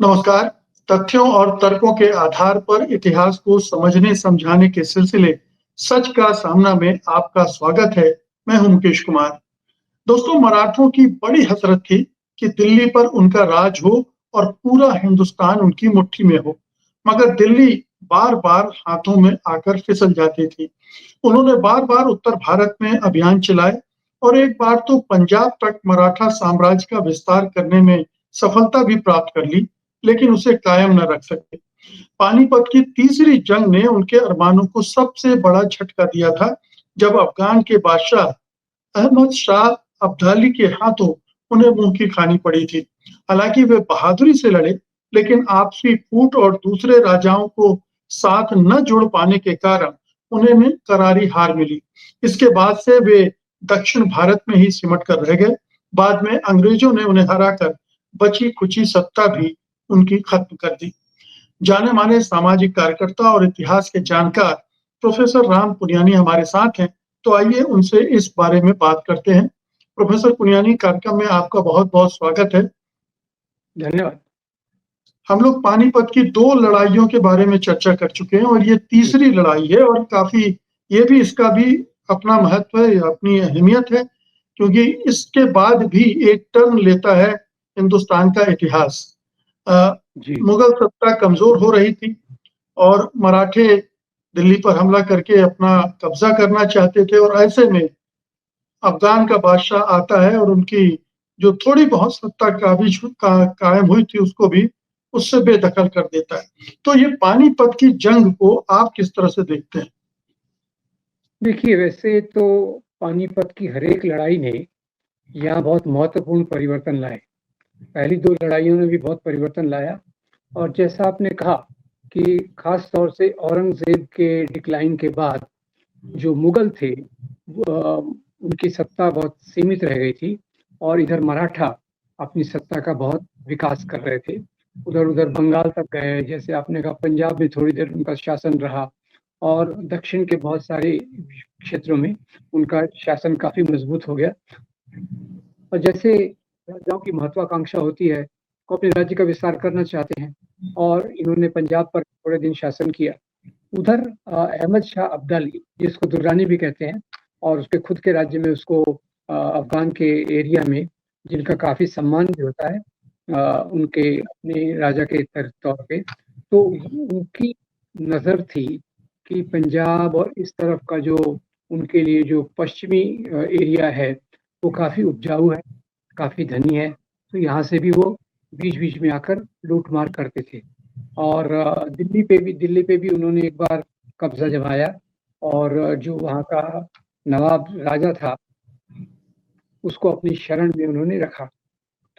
नमस्कार। तथ्यों और तर्कों के आधार पर इतिहास को समझने समझाने के सिलसिले सच का सामना में आपका स्वागत है। मैं हूं मुकेश कुमार। दोस्तों, मराठों की बड़ी हसरत थी कि दिल्ली पर उनका राज हो और पूरा हिंदुस्तान उनकी मुट्ठी में हो, मगर दिल्ली बार-बार हाथों में आकर फिसल जाती थी। उन्होंने बार-बार उत्तर भारत में अभियान चलाए और एक बार तो पंजाब तक मराठा साम्राज्य का विस्तार करने में सफलता भी प्राप्त कर ली, लेकिन उसे कायम न रख सके। पानीपत की तीसरी जंग ने उनके अरमानों को सबसे बड़ा झटका दिया था, जब अफगान के बादशाह अहमद शाह अब्दाली के हाथों उन्हें मुंह की खानी पड़ी थी। हालांकि वे बहादुरी से लड़े, लेकिन आपसी फूट और दूसरे राजाओं को साथ न जोड़ पाने के कारण उन्हें में करारी हार मिली। इसके बाद से वे दक्षिण भारत में ही सिमट कर रह गए। बाद में अंग्रेजों ने उन्हें हराकर बची खुची सत्ता भी उनकी खत्म कर दी। जाने माने सामाजिक कार्यकर्ता और इतिहास के जानकार प्रोफेसर राम पुनियानी हमारे साथ हैं, तो आइए उनसे इस बारे में बात करते हैं। प्रोफेसर पुनियानी, कार्यक्रम में आपका बहुत-बहुत स्वागत है। धन्यवाद। हम लोग पानीपत की 2 लड़ाइयों के बारे में चर्चा कर चुके हैं और ये तीसरी लड़ाई है और काफ़ी ये भी इसका भी अपना महत्व है, अपनी अहमियत है, क्योंकि इसके बाद भी एक टर्न लेता है हिंदुस्तान का इतिहास। मुगल सत्ता कमज़ोर हो रही थी और मराठे दिल्ली पर हमला करके अपना कब्ज़ा करना चाहते थे और ऐसे में अफ़गान का बादशाह आता है और उनकी जो थोड़ी बहुत सत्ता काबिज कायम हुई थी उसको भी उससे बेदखल कर देता है। तो ये पानीपत की जंग को आप किस तरह से देखते हैं? देखिए, वैसे तो पानीपत की हर एक लड़ाई ने यहाँ बहुत महत्वपूर्ण परिवर्तन लाए। पहली 2 लड़ाइयों ने भी बहुत परिवर्तन लाया और जैसा आपने कहा कि ख़ास तौर से औरंगज़ेब के डिक्लाइन के बाद जो मुगल थे उनकी सत्ता बहुत सीमित रह गई थी और इधर मराठा अपनी सत्ता का बहुत विकास कर रहे थे। उधर-उधर बंगाल तक गए, जैसे आपने कहा पंजाब में थोड़ी देर उनका शासन रहा और दक्षिण के बहुत सारे क्षेत्रों में उनका शासन काफ़ी मजबूत हो गया। और जैसे राजाओं की महत्वाकांक्षा होती है, वो अपने राज्य का विस्तार करना चाहते हैं और इन्होंने पंजाब पर थोड़े दिन शासन किया। उधर अहमद शाह अब्दाली, जिसको दुर्रानी भी कहते हैं और उसके खुद के राज्य में उसको अफ़गान के एरिया में जिनका काफ़ी सम्मान भी होता है उनके अपने राजा के तौर पे, तो उनकी नज़र थी कि पंजाब और इस तरफ का जो उनके लिए जो पश्चिमी एरिया है, वो काफ़ी उपजाऊ है, काफ़ी धनी है, तो यहाँ से भी वो बीच-बीच में आकर लूट-मार करते थे। और दिल्ली पे भी उन्होंने एक बार कब्ज़ा जमाया और जो वहाँ का नवाब राजा था, उसको अपनी शरण में उन्होंने रखा।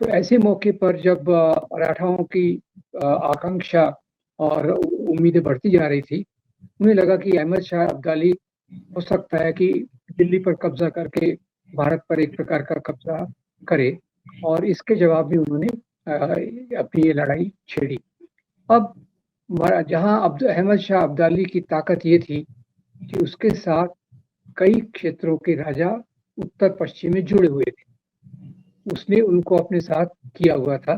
तो ऐसे मौके पर जब मराठाओं की आकांक्षा और उम्मीदें बढ़ती जा रही थी, उन्हें लगा कि अहमद शाह अब्दाली हो सकता है कि दिल्ली पर कब्ज़ा करके भारत पर एक प्रकार का कब्ज़ा करे और इसके जवाब में उन्होंने अपनी ये लड़ाई छेड़ी। अब जहाँ अहमद शाह अब्दाली की ताकत ये थी कि उसके साथ कई क्षेत्रों के राजा उत्तर-पश्चिम में जुड़े हुए थे। उसने उनको अपने साथ किया हुआ था।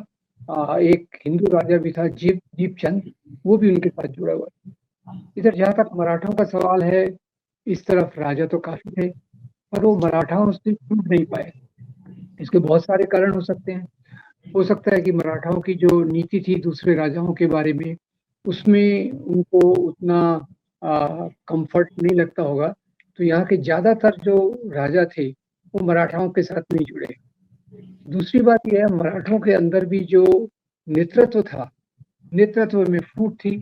एक हिंदू राजा भी था दीपचंद, वो भी उनके साथ जुड़ा हुआ था। इधर जहाँ तक मराठों का सवाल है, इस तरफ राजा तो काफ़ी थे, पर वो मराठाओं से जुड़ नहीं पाए। इसके बहुत सारे कारण हो सकते हैं। हो सकता है कि मराठाओं की जो नीति थी दूसरे राजाओं के बारे में, उसमें उनको उतना कम्फ़र्ट नहीं लगता होगा, तो यहाँ के ज़्यादातर जो राजा थे, वो मराठाओं के साथ नहीं जुड़े। दूसरी बात ये है, मराठों के अंदर भी जो नेतृत्व था, नेतृत्व में फूट थी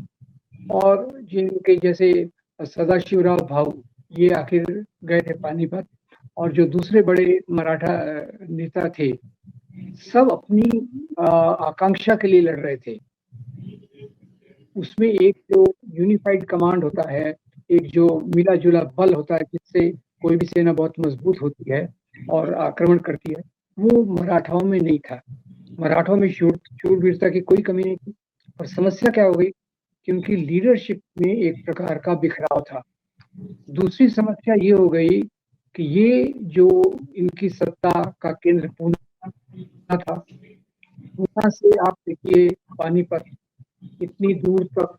और जिनके जैसे सदाशिवराव भाऊ, ये आखिर गए थे पानीपत और जो दूसरे बड़े मराठा नेता थे, सब अपनी आकांक्षा के लिए लड़ रहे थे। उसमें एक जो यूनिफाइड कमांड होता है, एक जो मिला-जुला बल होता है जिससे कोई भी सेना बहुत मजबूत होती है और आक्रमण करती है, वो मराठाओं में नहीं था। मराठों में शूरवीरता की कोई कमी नहीं थी और समस्या क्या हो गई कि उनकी लीडरशिप में एक प्रकार का बिखराव था। दूसरी समस्या ये हो गई कि ये जो इनकी सत्ता का केंद्र पूना था, पूना से आप देखिए पानीपत, इतनी दूर तक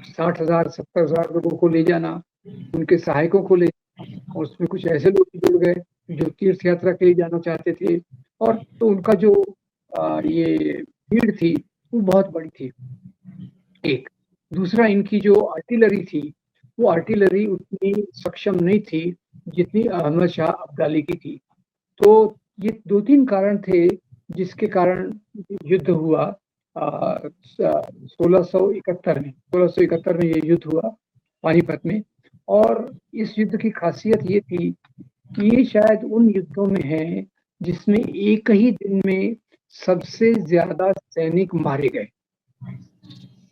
60,000 70,000 लोगों को ले जाना, उनके सहायकों को ले जाना, और उसमें कुछ ऐसे लोग भी जुड़ गए जो तीर्थ यात्रा के लिए जाना चाहते थे, और तो उनका जो ये भीड़ थी वो बहुत बड़ी थी। एक दूसरा, इनकी जो आर्टिलरी थी वो आर्टिलरी उतनी सक्षम नहीं थी जितनी अहमद शाह अब्दाली की थी। तो ये 2-3 कारण थे जिसके कारण युद्ध हुआ 1671 में ये युद्ध हुआ पानीपत में। और इस युद्ध की खासियत ये थी कि ये शायद उन युद्धों में है जिसमें एक ही दिन में सबसे ज्यादा सैनिक मारे गए।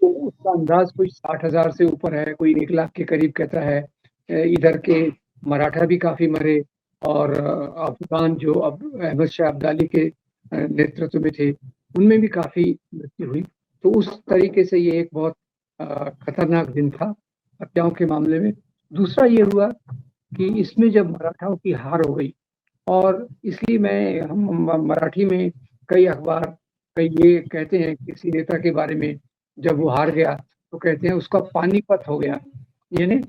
तो उसका अंदाज कोई 60,000 से ऊपर है, कोई 1 लाख के करीब कहता है। इधर के मराठा भी काफी मरे, और अफगान जो अब अहमद शाह अब्दाली के नेतृत्व में थे उनमें भी काफी मृत्यु हुई। तो उस तरीके से ये एक बहुत खतरनाक दिन था हत्याओं के मामले में। दूसरा ये हुआ कि इसमें जब मराठाओं की हार हो गई, और इसलिए हम मराठी में कई अखबार कई ये कहते हैं किसी नेता के बारे में, जब वो हार गया तो कहते हैं उसका पानीपत हो गया, यानी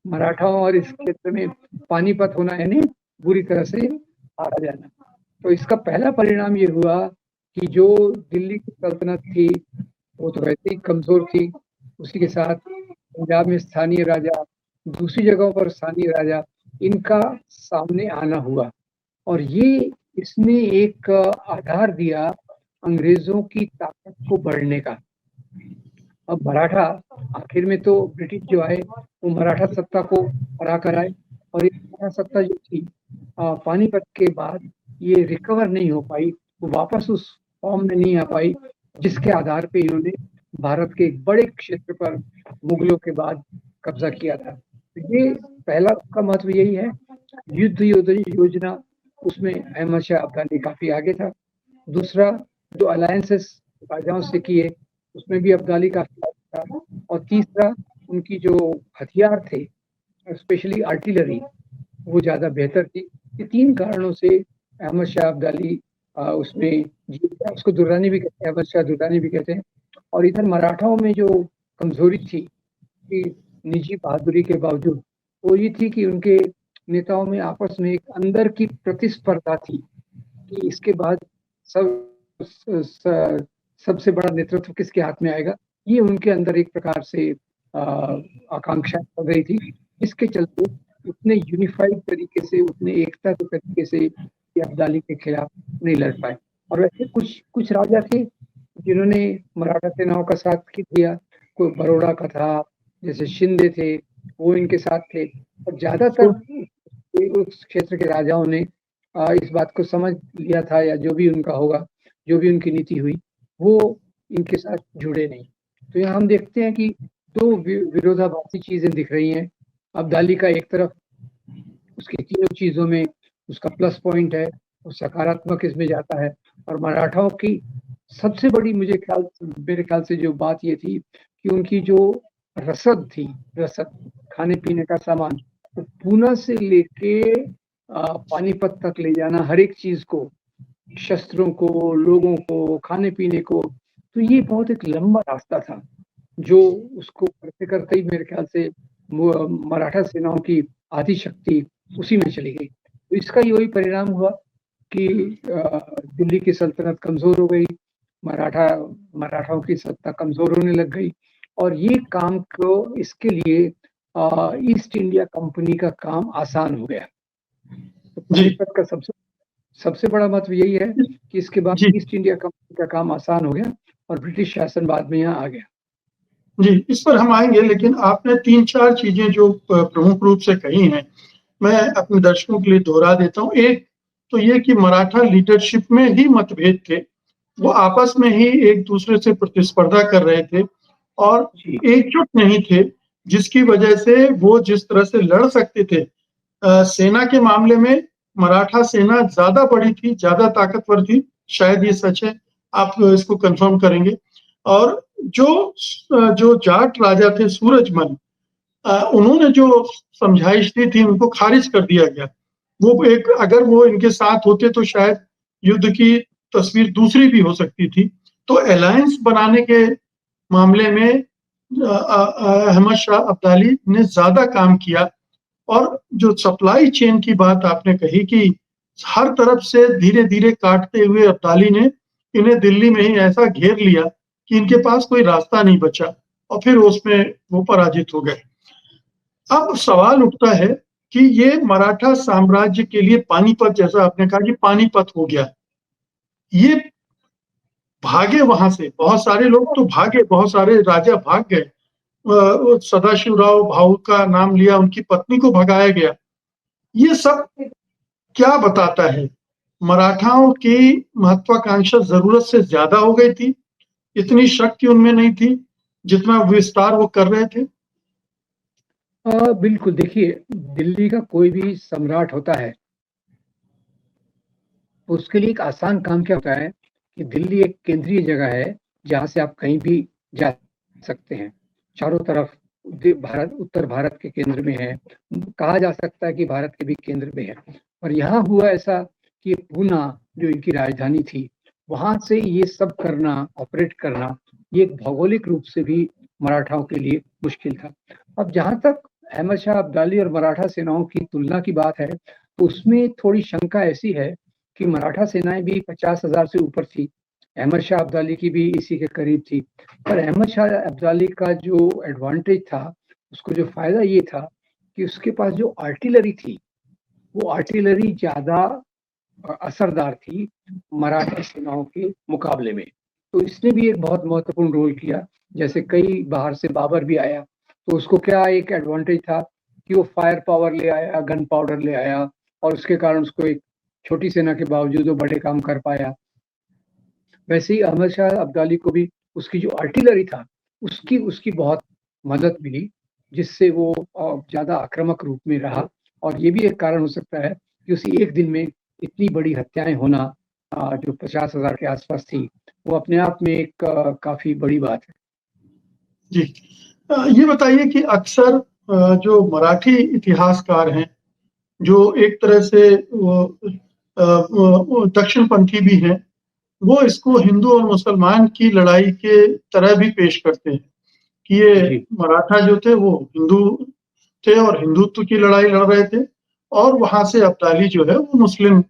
मराठाओं और इस क्षेत्र में पानीपत होना यानी बुरी तरह से हारा जाना। तो इसका पहला परिणाम ये हुआ कि जो दिल्ली की सल्तनत थी वो तो वैसे ही कमजोर थी, उसी के साथ पंजाब में स्थानीय राजा, दूसरी जगहों पर स्थानीय राजा, इनका सामने आना हुआ, और ये इसने एक आधार दिया अंग्रेजों की ताकत को बढ़ने का। अब मराठा आखिर में तो ब्रिटिश जो आए वो मराठा सत्ता को हरा कर आए, और ये मराठा सत्ता जो थी पानीपत के बाद ये रिकवर नहीं हो पाई, वो वापस उस फॉर्म में नहीं आ पाई जिसके आधार पे इन्होंने भारत के एक बड़े क्षेत्र पर मुगलों के बाद कब्जा किया था। तो ये पहला का महत्व यही है। युद्ध योजना उसमें अहमद शाह अब्दाली काफी आगे था। दूसरा, जो अलायंसेस राजाओं से किए उसमें भी अब्दाली काफी आगे था। और तीसरा, उनकी जो हथियार थे स्पेशली आर्टिलरी वो ज्यादा बेहतर थी। ये 3 कारणों से अहमद शाह अब्दाली उसमें जीत गया। उसको दुर्रानी भी कहते हैं, अहमद शाह दुर्रानी भी कहते हैं। और इधर मराठाओं में जो कमजोरी थी कि निजी बहादुरी के बावजूद, वो ये थी कि उनके नेताओं में आपस में एक अंदर की प्रतिस्पर्धा थी कि इसके बाद सबसे बड़ा नेतृत्व किसके हाथ में आएगा। ये उनके अंदर एक प्रकार से आकांक्षा चल रही थी। इसके चलते उतने यूनिफाइड तरीके से, उतने एकता के तरीके से ये अब्दाली के खिलाफ नहीं लड़ पाए। और वैसे कुछ राजा थे जिन्होंने मराठा सेनाओं का साथ दिया। कोई बरोड़ा का था, जैसे शिंदे थे, वो इनके साथ थे। और ज्यादातर उस क्षेत्र के राजाओं ने इस बात को समझ लिया था, या जो भी उनका होगा, जो भी उनकी नीति हुई, वो इनके साथ जुड़े नहीं। तो यहाँ हम देखते हैं कि 2 विरोधाभासी चीजें दिख रही हैं। अब्दाली का एक तरफ उसकी तीनों चीजों में उसका प्लस पॉइंट है, वो सकारात्मक इसमें जाता है। और मराठाओं की सबसे बड़ी मेरे ख्याल से जो बात ये थी कि उनकी जो रसद थी, खाने पीने का सामान, तो पूना से लेके पानीपत तक ले जाना, हर एक चीज को, शस्त्रों को, लोगों को, खाने पीने को, तो ये बहुत एक लंबा रास्ता था जो उसको करते करते ही मेरे ख्याल से मराठा सेनाओं की आधी शक्ति उसी में चली गई। तो इसका यही परिणाम हुआ कि दिल्ली की सल्तनत कमजोर हो गई, मराठाओं की सत्ता कमजोर होने लग गई। और ये काम को, इसके लिए ईस्ट इंडिया कंपनी का काम आसान हो गया। तो पानीपत का सबसे बड़ा महत्व यही है कि इसके बाद ईस्ट इंडिया कंपनी का काम आसान हो गया और ब्रिटिश शासन बाद में यहाँ आ गया। जी, इस पर हम आएंगे, लेकिन आपने 3-4 चीजें जो प्रमुख रूप से कही हैं, मैं अपने दर्शकों के लिए दोहरा देता हूँ। एक तो ये कि मराठा लीडरशिप में ही मतभेद थे, वो आपस में ही एक दूसरे से प्रतिस्पर्धा कर रहे थे और एकजुट नहीं थे, जिसकी वजह से वो जिस तरह से लड़ सकते थे, सेना के मामले में मराठा सेना ज्यादा बड़ी थी, ज्यादा ताकतवर थी, शायद ये सच है, आप इसको कंफर्म करेंगे। और जो जाट राजा थे सूरजमल, उन्होंने जो समझाइश दी थी उनको खारिज कर दिया गया। वो अगर वो इनके साथ होते तो शायद युद्ध की तस्वीर दूसरी भी हो सकती थी। तो अलायंस बनाने के मामले में अहमद शाह अब्दाली ने ज्यादा काम किया। और जो सप्लाई चेन की बात आपने कही कि हर तरफ से धीरे धीरे काटते हुए अब्दाली ने इन्हें दिल्ली में ही ऐसा घेर लिया कि इनके पास कोई रास्ता नहीं बचा और फिर उसमें वो पराजित हो गए। अब सवाल उठता है कि ये मराठा साम्राज्य के लिए पानीपत, जैसा आपने कहा कि पानीपत हो गया, ये भागे वहां से, बहुत सारे लोग तो भागे, बहुत सारे राजा भाग गए। सदाशिवराव भाऊ का नाम लिया, उनकी पत्नी को भगाया गया। ये सब क्या बताता है? मराठाओं की महत्वाकांक्षा जरूरत से ज्यादा हो गई थी, इतनी शक्ति उनमें नहीं थी जितना विस्तार वो कर रहे थे। बिल्कुल, देखिए, दिल्ली का कोई भी सम्राट होता है, उसके लिए एक आसान काम क्या होता है कि दिल्ली एक केंद्रीय जगह है जहाँ से आप कहीं भी जा सकते हैं। चारों तरफ भारत, उत्तर भारत के केंद्र में है, कहा जा सकता है कि भारत के भी केंद्र में है। और यहाँ हुआ ऐसा कि पूना जो इनकी राजधानी थी, वहां से ये सब करना, ऑपरेट करना, ये भौगोलिक रूप से भी मराठाओं के लिए मुश्किल था। अब जहां तक अहमद शाह अब्दाली और मराठा सेनाओं की तुलना की बात है, तो उसमें थोड़ी शंका ऐसी है कि मराठा सेनाएं भी 50,000 से ऊपर थी, अहमद शाह अब्दाली की भी इसी के करीब थी। पर अहमद शाह अब्दाली का जो एडवांटेज था, उसको जो फायदा ये था कि उसके पास जो आर्टिलरी थी, वो आर्टिलरी ज्यादा असरदार थी मराठा सेनाओं के मुकाबले में। तो इसने भी एक बहुत महत्वपूर्ण रोल किया। जैसे कई बाहर से बाबर भी आया, तो उसको क्या एक एडवांटेज था कि वो फायर पावर ले आया, गन पाउडर ले आया, और उसके कारण उसको एक छोटी सेना के बावजूद वो बड़े काम कर पाया। वैसे ही अहमद शाह अब्दाली को भी उसकी जो आर्टिलरी था, उसकी उसकी बहुत मदद मिली, जिससे वो ज्यादा आक्रामक रूप में रहा। और ये भी एक कारण हो सकता है कि उसी एक दिन में इतनी बड़ी हत्याएं होना, जो 50,000 के आसपास थी, वो अपने आप में एक काफी बड़ी बात है। जी, ये बताइए कि अक्सर जो मराठी इतिहासकार हैं, जो एक तरह से दक्षिणपंथी भी हैं, वो इसको हिंदू और मुसलमान की लड़ाई के तरह भी पेश करते हैं कि ये मराठा जो थे वो हिंदू थे और हिंदुत्व की लड़ाई लड़ रहे थे, और वहां से अब्दाली जो है वो मुस्लिम,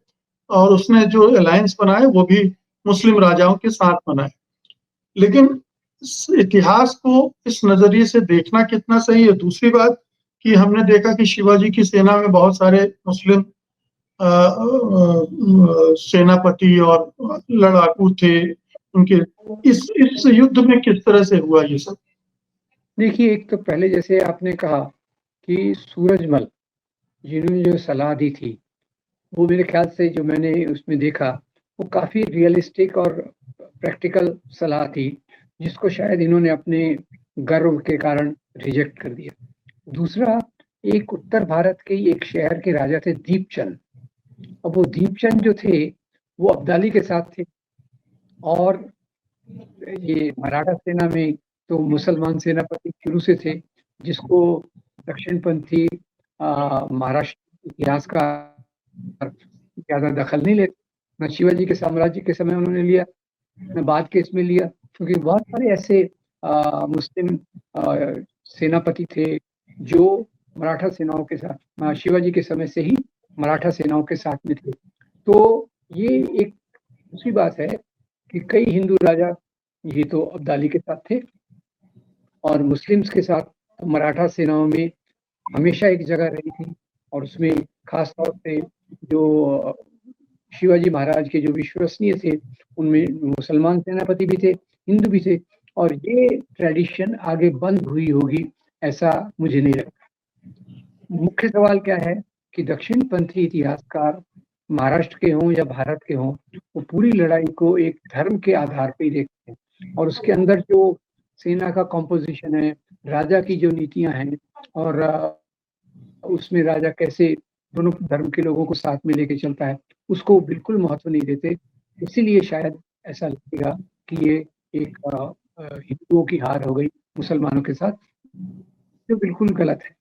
और उसने जो अलायंस बनाए वो भी मुस्लिम राजाओं के साथ बनाए। लेकिन इस इतिहास को इस नजरिए से देखना कितना सही है? दूसरी बात कि हमने देखा कि शिवाजी की सेना में बहुत सारे मुस्लिम सेनापति और लड़ाकू थे उनके। इस युद्ध में किस तरह से हुआ ये सब? देखिए, एक तो पहले जैसे आपने कहा कि सूरजमल, जिन्होंने जो सलाह दी थी, वो मेरे ख्याल से जो मैंने उसमें देखा, वो काफी रियलिस्टिक और प्रैक्टिकल सलाह थी, जिसको शायद इन्होंने अपने गर्व के कारण रिजेक्ट कर दिया। दूसरा, एक उत्तर भारत के एक शहर के राजा थे दीपचंद। अब वो दीपचंद जो थे, वो अब्दाली के साथ थे, और ये मराठा सेना में तो मुसलमान सेनापति शुरू से थे, जिसको दक्षिणपंथी महाराष्ट्र इतिहासकार ज्यादा दखल नहीं लेते। न शिवाजी के साम्राज्य के समय उन्होंने लिया, न बाद के इसमें लिया, क्योंकि बहुत सारे ऐसे मुस्लिम सेनापति थे जो मराठा सेनाओं के साथ, शिवाजी के समय से ही मराठा सेनाओं के साथ में थे। तो ये एक दूसरी बात है कि कई हिंदू राजा ये तो अब्दाली के साथ थे, और मुस्लिम्स के साथ मराठा सेनाओं में हमेशा एक जगह रही थी। और उसमें खास तौर पे जो शिवाजी महाराज के जो विश्वसनीय थे, उनमें मुसलमान सेनापति भी थे, हिंदू भी थे, और ये ट्रेडिशन आगे बंद हुई होगी ऐसा मुझे नहीं लगता। मुख्य सवाल क्या है कि दक्षिणपंथी इतिहासकार महाराष्ट्र के हों या भारत के हों, वो पूरी लड़ाई को एक धर्म के आधार पर ही देखते हैं, और उसके अंदर जो सेना का कॉम्पोजिशन है, राजा की जो नीतियां हैं, और उसमें राजा कैसे दोनों धर्म के लोगों को साथ में लेके चलता है, उसको बिल्कुल महत्व नहीं देते। इसीलिए शायद ऐसा लगेगा कि ये एक हिंदुओं की हार हो गई मुसलमानों के साथ, जो बिल्कुल गलत है।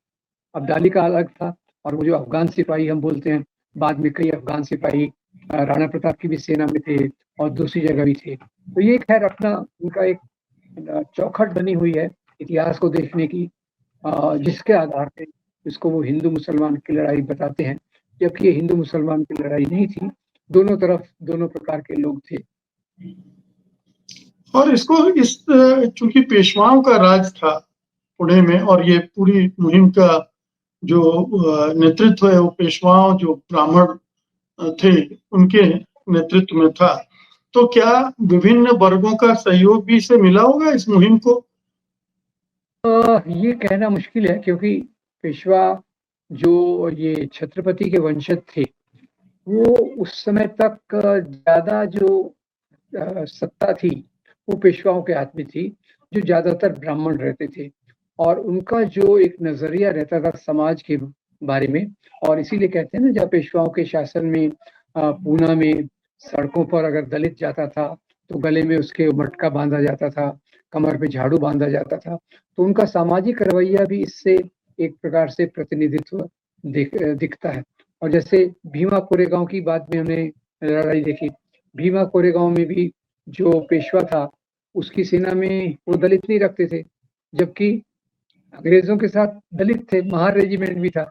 अब्दाली का अलग था, और वो जो अफगान सिपाही हम बोलते हैं, बाद में कई अफगान सिपाही राणा प्रताप की भी सेना में थे और दूसरी जगह भी थे। तो ये खैर अपना उनका एक चौखट बनी हुई है इतिहास को देखने की, जिसके आधार पे इसको वो हिंदू मुसलमान की लड़ाई बताते हैं, जबकि ये हिंदू मुसलमान की लड़ाई नहीं थी, दोनों तरफ दोनों प्रकार के लोग थे। और इसको इस चूंकि पेशवाओं का राज था पुणे में, और ये पूरी मुहिम का जो नेतृत्व है वो पेशवाओं जो ब्राह्मण थे उनके नेतृत्व में था। तो क्या विभिन्न वर्गों का सहयोग भी इसे मिला होगा इस मुहिम को? ये कहना मुश्किल है, क्योंकि पेशवा जो ये छत्रपति के वंशज थे, वो उस समय तक ज्यादा जो सत्ता थी वो पेशवाओं के हाथ में थी, जो ज्यादातर ब्राह्मण रहते थे, और उनका जो एक नजरिया रहता था समाज के बारे में, और इसीलिए कहते हैं ना, जब पेशवाओं के शासन में पूना में सड़कों पर अगर दलित जाता था तो गले में उसके मटका बांधा जाता था, कमर पे झाड़ू बांधा जाता था। तो उनका सामाजिक रवैया भी इससे एक प्रकार से प्रतिनिधित्व दिखता है। और जैसे भीमा कोरेगांव की बात में हमने लड़ाई देखी, भीमा कोरेगांव में भी जो पेशवा था उसकी सेना में वो दलित नहीं रखते थे, जबकि अंग्रेजों के साथ दलित थे, महार रेजिमेंट भी था।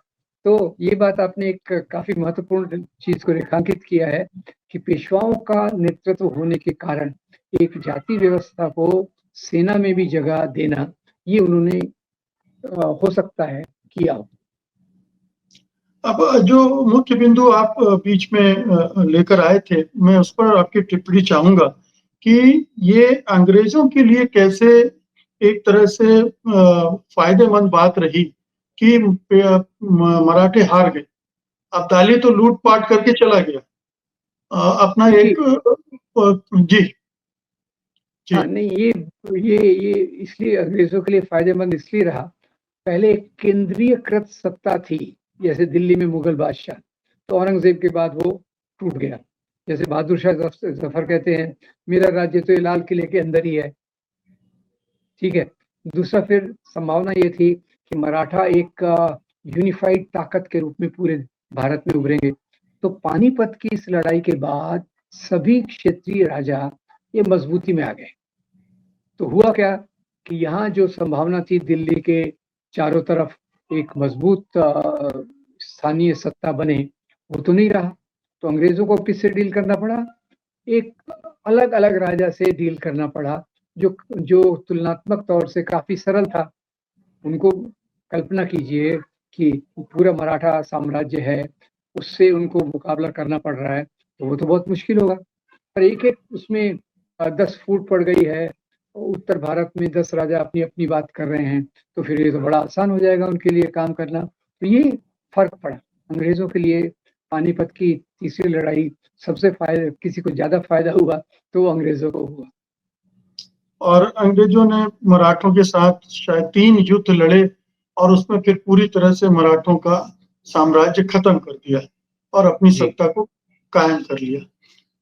तो ये बात आपने एक काफी महत्वपूर्ण चीज को रेखांकित किया है कि पेशवाओं का नेतृत्व होने के कारण एक जाति व्यवस्था को सेना में भी जगह देना, ये उन्होंने हो सकता है किया हो। अब जो मुख्य बिंदु आप बीच में लेकर आए थे, मैं उस पर आपकी टिप्पणी चाहूंगा कि ये अंग्रेजों के लिए कैसे एक तरह से फायदेमंद बात रही कि मराठे हार गए। अब्दाली तो लूटपाट करके चला गया, अपना एक जी जी हाँ, नहीं, ये इसलिए अंग्रेजों के लिए फायदेमंद इसलिए रहा, पहले एक केंद्रीयकृत सत्ता थी, जैसे दिल्ली में मुगल बादशाह, तो औरंगजेब के बाद वो टूट गया। जैसे बहादुर शाह जफर कहते हैं, मेरा राज्य तो ये लाल किले के अंदर ही है। ठीक है। दूसरा, फिर संभावना ये थी कि मराठा एक यूनिफाइड ताकत के रूप में पूरे भारत में उभरेंगे। तो पानीपत की इस लड़ाई के बाद सभी क्षेत्रीय राजा ये मजबूती में आ गए। तो हुआ क्या कि यहाँ जो संभावना थी दिल्ली के चारों तरफ एक मजबूत स्थानीय सत्ता बने, वो तो नहीं रहा। तो अंग्रेजों को किससे डील करना पड़ा? एक अलग अलग राजा से डील करना पड़ा, जो जो तुलनात्मक तौर से काफी सरल था। उनको कल्पना कीजिए कि पूरा मराठा साम्राज्य है, उससे उनको मुकाबला करना पड़ रहा है, तो वो तो बहुत मुश्किल होगा। पर एक एक उसमें 10 फूट पड़ गई है, उत्तर भारत में 10 राजा अपनी अपनी बात कर रहे हैं, तो फिर ये तो बड़ा आसान हो जाएगा उनके लिए काम करना। तो ये फर्क पड़ा अंग्रेजों के लिए। पानीपत की तीसरी लड़ाई सबसे फायदा, किसी को ज्यादा फायदा हुआ तो अंग्रेजों को हुआ। और अंग्रेजों ने मराठों के साथ शायद 3 युद्ध लड़े, और उसमें फिर पूरी तरह से मराठों का साम्राज्य खत्म कर दिया और अपनी सत्ता को कायम कर लिया।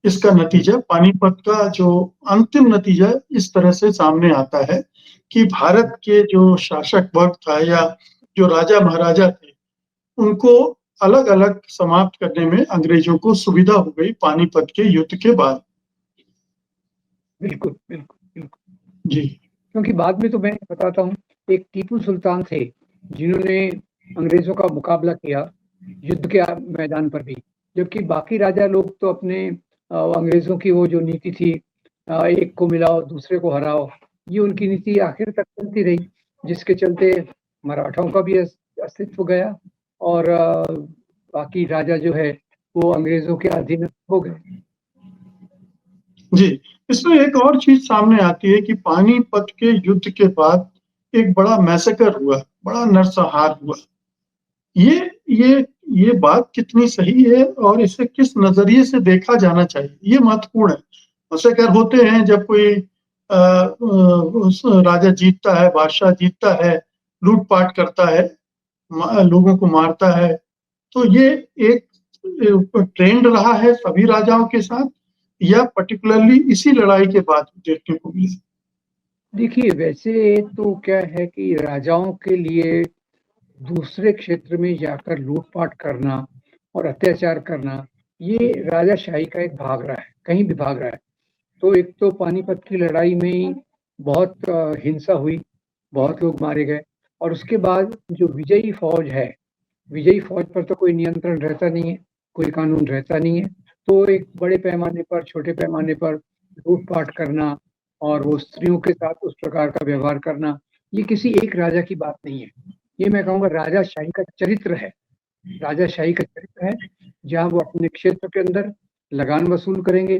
इसका नतीजा, पानीपत का जो अंतिम नतीजा इस तरह से सामने आता है कि भारत के जो शासक वर्ग था या जो राजा महाराजा थे, उनको अलग अलग समाप्त करने में अंग्रेजों को सुविधा हो गई पानीपत के युद्ध के बाद। बिल्कुल बिल्कुल बिल्कुल जी क्योंकि बाद में तो मैं बताता हूँ, एक टीपू सुल्तान थे जिन्होंने अंग्रेजों का मुकाबला किया युद्ध के मैदान पर भी, जबकि बाकी राजा लोग तो अपने अंग्रेजों की वो जो नीति थी, एक को मिलाओ दूसरे को हराओ, ये उनकी नीति आखिर तक चलती रही, जिसके चलते मराठाओं का भी अस्तित्व गया और बाकी राजा जो है वो अंग्रेजों के अधीन हो गए। जी, इसमें एक और चीज सामने आती है कि पानीपत के युद्ध के बाद एक बड़ा मैसेकर हुआ, बड़ा नरसंहार हुआ। ये ये ये बात कितनी सही है और इसे किस नजरिए से देखा जाना चाहिए, ये महत्वपूर्ण है। मैसेकर होते हैं जब कोई राजा जीतता है, बादशाह जीतता है, लूटपाट करता है, लोगों को मारता है। तो ये एक ट्रेंड रहा है सभी राजाओं के साथ, या पर्टिकुलरली इसी लड़ाई के बाद देखने को मिला? देखिए, वैसे तो क्या है कि राजाओं के लिए दूसरे क्षेत्र में जाकर लूटपाट करना और अत्याचार करना ये राजाशाही का एक भाग रहा है, कहीं भी भाग रहा है। तो एक तो पानीपत की लड़ाई में ही बहुत हिंसा हुई, बहुत लोग मारे गए, और उसके बाद जो विजयी फौज है, विजयी फौज पर तो कोई नियंत्रण रहता नहीं है, कोई कानून रहता नहीं है। तो एक बड़े पैमाने पर, छोटे पैमाने पर लूट-पाट करना और वो स्त्रियों के साथ उस प्रकार का व्यवहार करना, ये किसी एक राजा की बात नहीं है। ये मैं कहूँगा राजाशाही का चरित्र है। राजाशाही का चरित्र है, जहाँ वो अपने क्षेत्र के अंदर लगान वसूल करेंगे,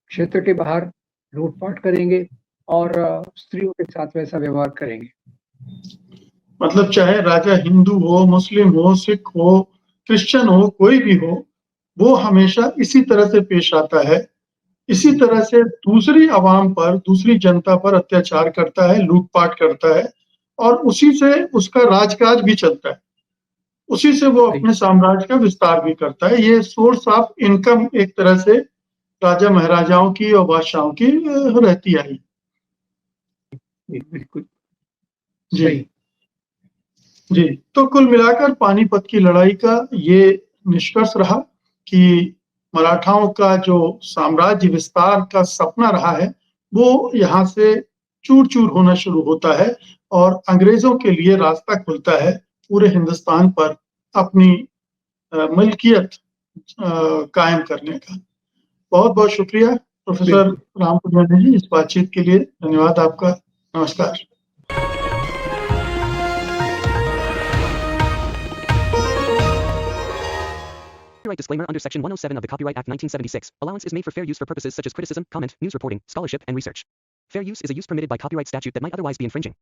क्षेत्र के बाहर लूट-पाट करेंगे और स्त्रियों के साथ वैसा व्यवहार करेंगे। मतलब चाहे राजा हिंदू हो, मुस्लिम हो, सिख हो, क्रिश्चियन हो, कोई भी हो, वो हमेशा इसी तरह से पेश आता है। इसी तरह से दूसरी आवाम पर, दूसरी जनता पर अत्याचार करता है, लूट-पाट करता है और उसी से उसका राजकाज भी चलता है। उसी से वो सही। अपने साम्राज्य का विस्तार भी करता है। ये सोर्स ऑफ इनकम एक तरह से राजा महाराजाओं की और बादशाहों की रहती आई। जी, बिल्कुल। जी। सही। जी, तो कुल मिलाकर पानीपत की लड़ाई का ये निष्कर्ष रहा कि मराठाओं का जो साम्राज्य विस्तार का सपना रहा है, वो यहाँ से चूर-चूर होना शुरू होता है और अंग्रेज़ों के लिए रास्ता खुलता है पूरे हिंदुस्तान पर अपनी मलकियत कायम करने का। बहुत-बहुत शुक्रिया प्रोफ़ेसर बिल्कुल। रामपुरिया जी इस बातचीत के लिए। धन्यवाद आपका। नमस्कार। Copyright disclaimer under Section 107 of the Copyright Act 1976. Allowance is made for fair use for purposes such as criticism, comment, news reporting, scholarship, and research. Fair use is a use permitted by copyright statute that might otherwise be infringing.